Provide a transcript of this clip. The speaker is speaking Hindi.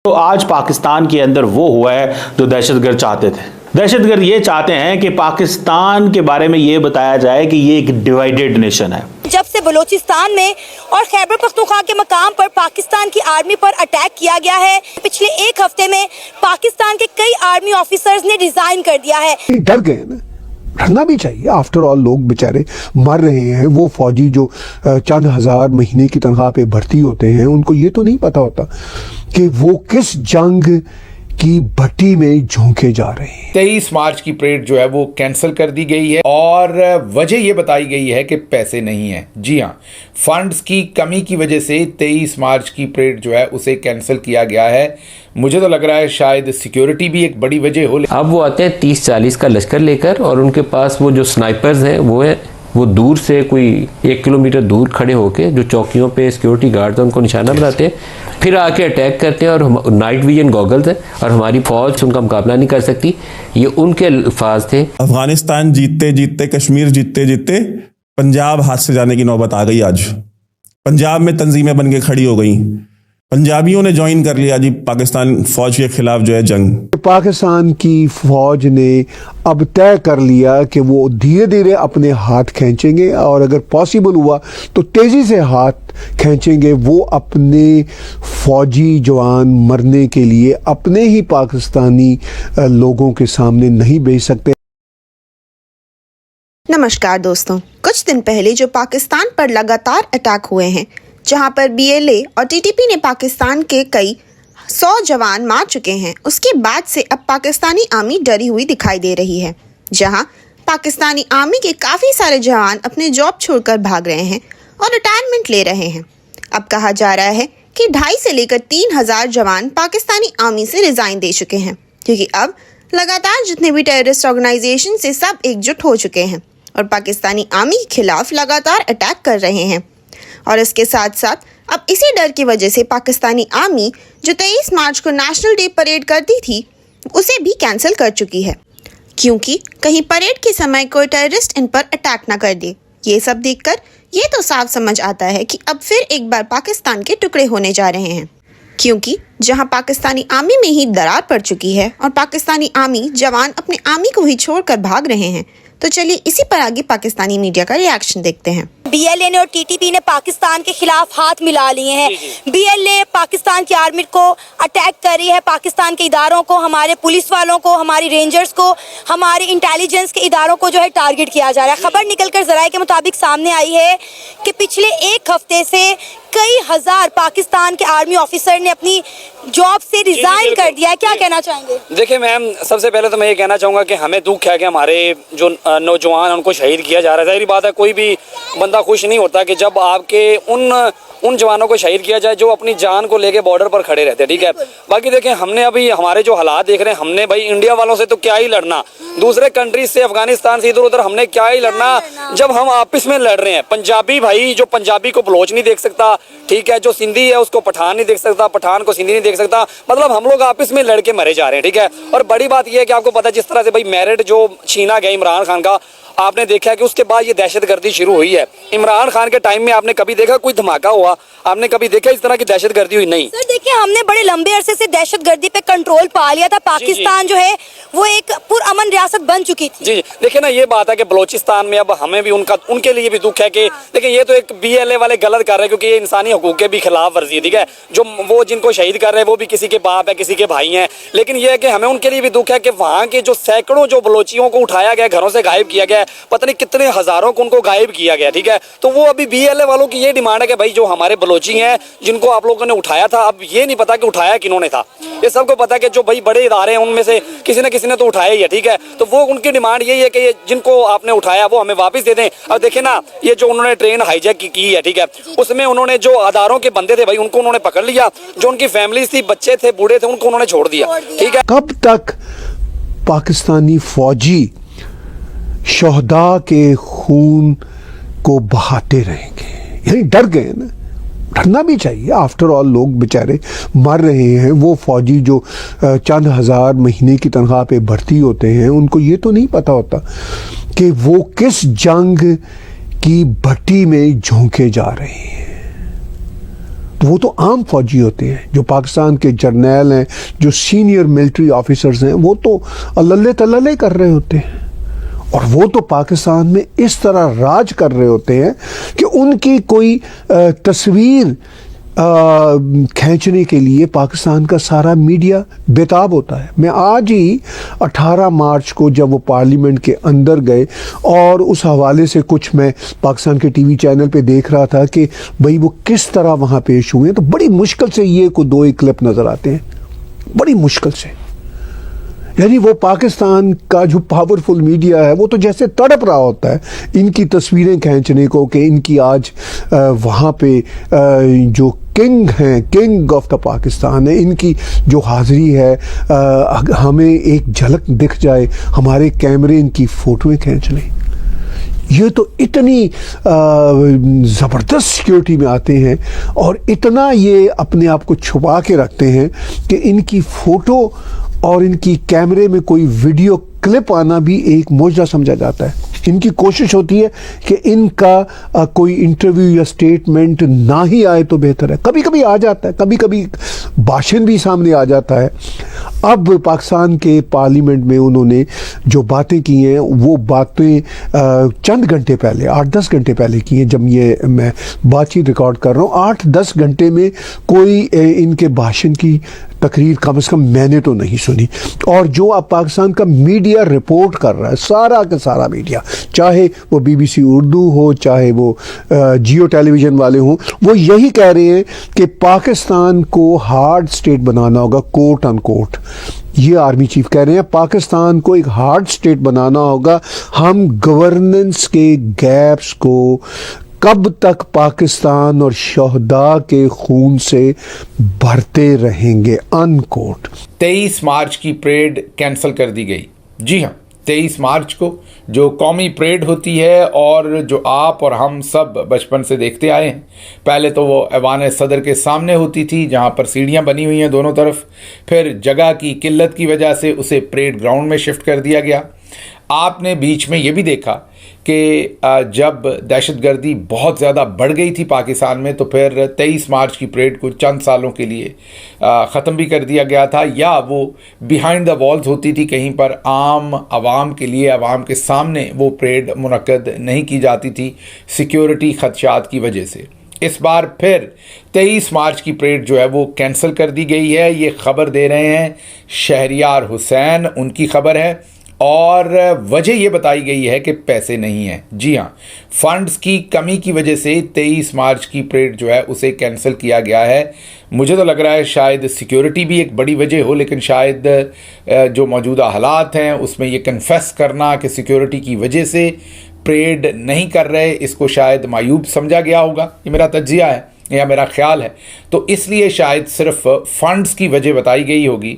तो आज पाकिस्तान के अंदर वो हुआ है जो दहशतगर्द चाहते थे। दहशतगर्द ये चाहते हैं कि पाकिस्तान के बारे में ये बताया जाए कि ये एक डिवाइडेड नेशन है। जब से बलूचिस्तान में और खैबर पख्तूनख्वा के मकाम पर पाकिस्तान की आर्मी पर अटैक किया गया है, पिछले एक हफ्ते में पाकिस्तान के कई आर्मी ऑफिसर्स ने रिजाइन कर दिया है। डर गए ना, डरना भी चाहिए। आफ्टर ऑल लोग बेचारे मर रहे हैं। वो फौजी जो चंद हजार महीने की तनख्वाह पे भर्ती होते हैं, उनको ये तो नहीं पता होता कि वो किस जंग की भट्टी में झोंके जा रहे हैं। 23 मार्च की परेड जो है वो कैंसिल कर दी गई है और वजह ये बताई गई है कि पैसे नहीं है। जी हाँ, फंड्स की कमी की वजह से 23 मार्च की परेड जो है उसे कैंसिल किया गया है। मुझे तो लग रहा है शायद सिक्योरिटी भी एक बड़ी वजह हो। अब वो आते हैं 30-40 का लश्कर लेकर और उनके पास वो जो स्नाइपर्स हैं वो दूर से कोई 1 किलोमीटर दूर खड़े होके जो चौकियों पे सिक्योरिटी गार्ड हैं उनको निशाना बनाते हैं, फिर आके अटैक करते हैं और नाइट विजन गॉगल्स है और हमारी फौज उनका मुकाबला नहीं कर सकती। ये उनके अल्फाज थे। अफगानिस्तान जीतते जीतते, कश्मीर जीतते जीतते पंजाब हाथ से जाने की नौबत आ गई। आज पंजाब में तंजीमें बन के खड़ी हो गई। पंजाबियों ने ज्वाइन कर लिया जी पाकिस्तान फौज के खिलाफ जो है जंग। पाकिस्तान की फौज ने अब तय कर लिया कि वो धीरे धीरे अपने हाथ खींचेंगे और अगर पॉसिबल हुआ तो तेजी से हाथ खींचेंगे। वो अपने फौजी जवान मरने के लिए अपने ही पाकिस्तानी लोगों के सामने नहीं भेज सकते। नमस्कार दोस्तों, कुछ दिन पहले जो पाकिस्तान पर लगातार अटैक हुए हैं, जहां पर BLA और TTP ने पाकिस्तान के कई 100 जवान मार चुके हैं, उसके बाद से अब पाकिस्तानी आर्मी डरी हुई दिखाई दे रही है। जहां पाकिस्तानी आर्मी के काफ़ी सारे जवान अपने जॉब छोड़कर भाग रहे हैं और रिटायरमेंट ले रहे हैं। अब कहा जा रहा है कि 2,500 से लेकर 3,000 जवान पाकिस्तानी आर्मी से रिज़ाइन दे चुके हैं, क्योंकि अब लगातार जितने भी टेररिस्ट ऑर्गेनाइजेशन से सब एकजुट हो चुके हैं और पाकिस्तानी आर्मी के खिलाफ लगातार अटैक कर रहे हैं। और इसके साथ साथ अब इसी डर की वजह से पाकिस्तानी आर्मी जो 23 मार्च को नेशनल डे परेड करती थी उसे भी कैंसिल कर चुकी है, क्योंकि कहीं परेड के समय कोई टेररिस्ट इन पर अटैक ना कर दे। ये सब देखकर ये तो साफ समझ आता है कि अब फिर एक बार पाकिस्तान के टुकड़े होने जा रहे हैं, क्योंकि जहां पाकिस्तानी आर्मी में ही दरार पड़ चुकी है और पाकिस्तानी आर्मी जवान अपने आर्मी को ही छोड़कर भाग रहे हैं, तो चलिए इसी पर आगे पाकिस्तानी मीडिया का रिएक्शन देखते हैं। BLA ने और TTP ने पाकिस्तान के खिलाफ हाथ मिला लिए हैं। BLA पाकिस्तान की आर्मी को अटैक कर रही है, पाकिस्तान के इदारों को, हमारे पुलिस वालों को, हमारी रेंजर्स को, हमारे इंटेलिजेंस के इदारों को जो है टारगेट किया जा रहा है। खबर निकलकर ज़राए के मुताबिक सामने आई है कि पिछले एक हफ्ते से कई हजार पाकिस्तान के आर्मी ऑफिसर ने अपनी जॉब से रिजाइन कर दिया है। क्या कहना चाहेंगे? देखिए मैम, सबसे पहले तो मैं ये कहना चाहूँगा कि हमें दुख है कि हमारे जो नौजवान उनको शहीद किया जा रहा है। जाहिर बात है, कोई भी बंदा खुश नहीं होता कि जब आपके उन जवानों को शहीद किया जाए जो अपनी जान को लेके बॉर्डर पर खड़े रहते हैं। ठीक है, बाकी देखें, हमने अभी हमारे जो हालात देख रहे हैं, हमने भाई इंडिया वालों से तो क्या ही लड़ना, दूसरे कंट्रीज से, अफगानिस्तान से इधर उधर हमने क्या ही लड़ना जब हम आपस में लड़ रहे हैं। पंजाबी भाई, जो पंजाबी को बलोच नहीं देख सकता, ठीक है, जो सिंधी है उसको पठान नहीं देख सकता, पठान को सिंधी नहीं देख सकता, मतलब हम लोग आपस में लड़ के मरे जा रहे हैं। ठीक है, और बड़ी बात यह है कि आपको पता है जिस तरह से भाई मेरिट जो छीना गया इमरान खान का, आपने देखा कि उसके बाद ये दहशतगर्दी शुरू हुई है। इमरान खान के टाइम में आपने कभी देखा कोई धमाका हुआ? आपने कभी देखा इस तरह की दहशतगर्दी हुई? नहीं सर, देखिए, हमने बड़े लंबे अरसे से दहशतगर्दी पे कंट्रोल पा लिया था। पाकिस्तान जो है वो एक पुरअमन रियासत बन चुकी थी। जी, देखिए ना, ये बात है कि बलोचिस्तान में अब हमें भी उनके लिए भी दुख है कि देखिए ये तो एक BLA वाले गलत कर रहे हैं, क्योंकि ये इंसानी हकूक के भी खिलाफ वर्जी है। ठीक है, जो वो जिनको शहीद कर रहे हैं वो भी किसी के बाप है, किसी के भाई हैं, लेकिन ये है कि हमें उनके लिए भी दुख है कि वहाँ के जो सैकड़ों जो बलोचियों को उठाया गया, घरों से गायब किया गया, पता नहीं कितने हजारों को उनको गायब किया गया। ठीक है, तो वो अभी BLA वालों की ये डिमांड है कि भाई जो हमारे बलोची हैं जिनको आप लोगों ने उठाया था, अब ये नहीं पता कि उठाया किन्होंने था। ये सबको पता है कि जो भाई बड़े इदारे हैं उनमें से किसी न तो उठाया ही है। ठीक है, तो वो उनकी डिमांड यही है कि ये जिनको आपने उठाया वो हमें वापस दे दें। अब देखें ना, ये जो उन्होंने ट्रेन हाईजैक की है, ठीक है, उसमें उन्होंने जो अदारों के बंदे थे भाई उनको उन्होंने पकड़ लिया, जो उनकी फैमिलीज थी, बच्चे थे, बूढ़े थे, उनको उन्होंने छोड़ दिया। ठीक है, कब तक पाकिस्तानी फौजी शोहदा के खून को बहाते रहेंगे? यही डर गए ना, डरना भी चाहिए। आफ्टर ऑल लोग बेचारे मर रहे हैं। वो फौजी जो चंद हजार महीने की तनख्वाह पे भर्ती होते हैं, उनको ये तो नहीं पता होता कि वो किस जंग की भट्टी में झोंके जा रहे हैं। तो वो तो आम फौजी होते हैं, जो पाकिस्तान के जर्नैल हैं, जो सीनियर मिलिट्री ऑफिसर्स हैं, वो तो अल्ले तल्ले कर रहे होते हैं। और वो तो पाकिस्तान में इस तरह राज कर रहे होते हैं कि उनकी कोई तस्वीर खींचने के लिए पाकिस्तान का सारा मीडिया बेताब होता है। मैं आज ही 18 मार्च को जब वो पार्लियामेंट के अंदर गए और उस हवाले से कुछ मैं पाकिस्तान के टीवी चैनल पे देख रहा था कि भाई वो किस तरह वहाँ पेश हुए, तो बड़ी मुश्किल से ये को 2 क्लिप नज़र आते हैं, बड़ी मुश्किल से। यानी वो पाकिस्तान का जो पावरफुल मीडिया है वो तो जैसे तड़प रहा होता है इनकी तस्वीरें खींचने को कि इनकी आज वहाँ पे जो किंग हैं, किंग ऑफ द पाकिस्तान है, इनकी जो हाज़िरी है, हमें एक झलक दिख जाए, हमारे कैमरे इनकी फ़ोटोएं खींच लें। ये तो इतनी ज़बरदस्त सिक्योरिटी में आते हैं और इतना ये अपने आप को छुपा के रखते हैं कि इनकी फ़ोटो और इनकी कैमरे में कोई वीडियो क्लिप आना भी एक मौजज़ा समझा जाता है। इनकी कोशिश होती है कि इनका कोई इंटरव्यू या स्टेटमेंट ना ही आए तो बेहतर है। कभी कभी आ जाता है, कभी कभी भाषण भी सामने आ जाता है। अब पाकिस्तान के पार्लियामेंट में उन्होंने जो बातें की हैं वो बातें चंद घंटे पहले, 8-10 घंटे पहले की हैं। जब ये मैं बातचीत रिकॉर्ड कर रहा हूँ, 8-10 घंटे में कोई इनके भाषण की तकरीर कम से कम मैंने तो नहीं सुनी। और जो अब पाकिस्तान का मीडिया रिपोर्ट कर रहा है, सारा का सारा मीडिया, चाहे वो BBC उर्दू हो, चाहे वो जियो टेलीविज़न वाले हों, वो यही कह रहे हैं कि पाकिस्तान को हार्ड स्टेट बनाना होगा, कोट अनकोट। ये आर्मी चीफ कह रहे हैं पाकिस्तान को एक हार्ड स्टेट बनाना होगा। हम गवर्नेंस के गैप्स को कब तक पाकिस्तान और शहदा के खून से भरते रहेंगे, अनकोट। 23 मार्च की परेड कैंसिल कर दी गई। जी हाँ, 23 मार्च को जो कौमी परेड होती है और जो आप और हम सब बचपन से देखते आए हैं, पहले तो वो ऐवान सदर के सामने होती थी जहाँ पर सीढ़ियाँ बनी हुई हैं दोनों तरफ, फिर जगह की किल्लत की वजह से उसे परेड ग्राउंड में शिफ्ट कर दिया गया। आपने बीच में ये भी देखा कि जब दहशतगर्दी बहुत ज़्यादा बढ़ गई थी पाकिस्तान में, तो फिर 23 मार्च की परेड को चंद सालों के लिए ख़त्म भी कर दिया गया था, या वो बिहाइंड द वॉल्स होती थी, कहीं पर आम आवाम के लिए, आवाम के सामने वो परेड मुनक्कद नहीं की जाती थी सिक्योरिटी खदशात की वजह से। इस बार फिर 23 मार्च की परेड जो है वो कैंसिल कर दी गई है। ये खबर दे रहे हैं शहरियार हुसैन, उनकी खबर है, और वजह ये बताई गई है कि पैसे नहीं हैं। जी हाँ, फंड्स की कमी की वजह से 23 मार्च की परेड जो है उसे कैंसिल किया गया है। मुझे तो लग रहा है शायद सिक्योरिटी भी एक बड़ी वजह हो, लेकिन शायद जो मौजूदा हालात हैं उसमें ये कन्फेस करना कि सिक्योरिटी की वजह से परेड नहीं कर रहे, इसको शायद मायूब समझा गया होगा। ये मेरा तज्जिया है या मेरा ख्याल है, तो इसलिए शायद सिर्फ फंड्स की वजह बताई गई होगी।